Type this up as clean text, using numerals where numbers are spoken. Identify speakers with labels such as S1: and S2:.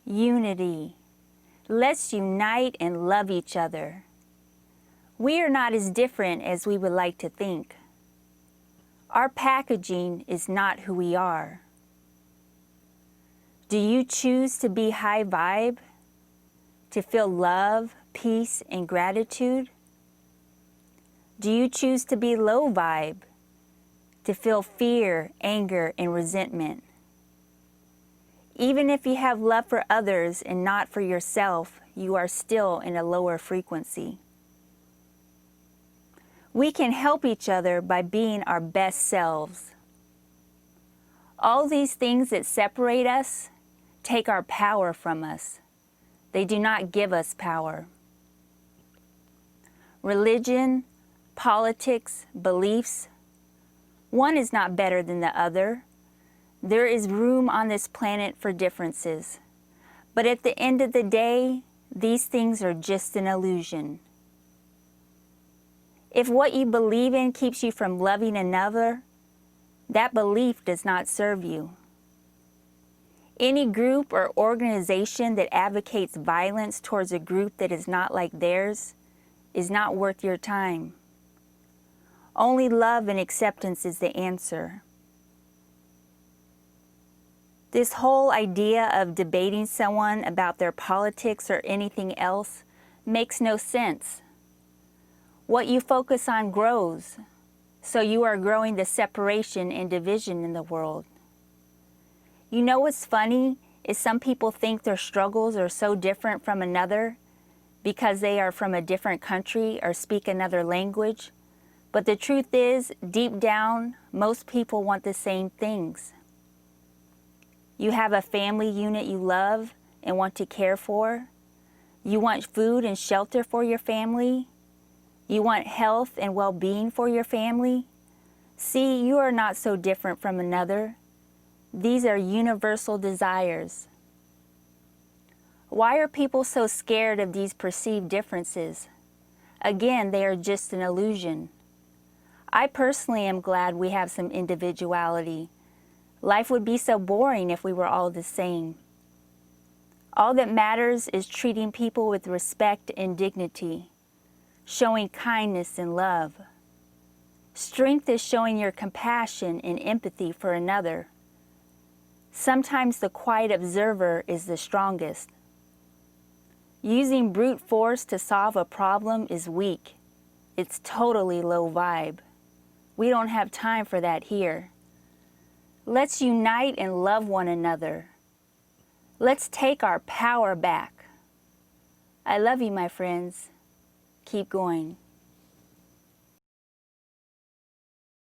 S1: unity. Let's unite and love each other. We are not as different as we would like to think. Our packaging is not who we are. Do you choose to be high vibe? To feel love, peace, and gratitude? Do you choose to be low vibe? To feel fear, anger, and resentment? Even if you have love for others and not for yourself, you are still in a lower frequency. We can help each other by being our best selves. All these things that separate us take our power from us. They do not give us power. Religion, politics, beliefs, one is not better than the other. There is room on this planet for differences. But at the end of the day, these things are just an illusion. If what you believe in keeps you from loving another, that belief does not serve you. Any group or organization that advocates violence towards a group that is not like theirs is not worth your time. Only love and acceptance is the answer. This whole idea of debating someone about their politics or anything else makes no sense. What you focus on grows, so you are growing the separation and division in the world. You know what's funny is some people think their struggles are so different from another because they are from a different country or speak another language. But the truth is, deep down, most people want the same things. You have a family unit you love and want to care for. You want food and shelter for your family. You want health and well-being for your family. See, you are not so different from another. These are universal desires. Why are people so scared of these perceived differences? Again, they are just an illusion. I personally am glad we have some individuality. Life would be so boring if we were all the same. All that matters is treating people with respect and dignity, showing kindness and love. Strength is showing your compassion and empathy for another. Sometimes the quiet observer is the strongest. Using brute force to solve a problem is weak. It's totally low vibe. We don't have time for that here. Let's unite and love one another. Let's take our power back. I love you, my friends. Keep going.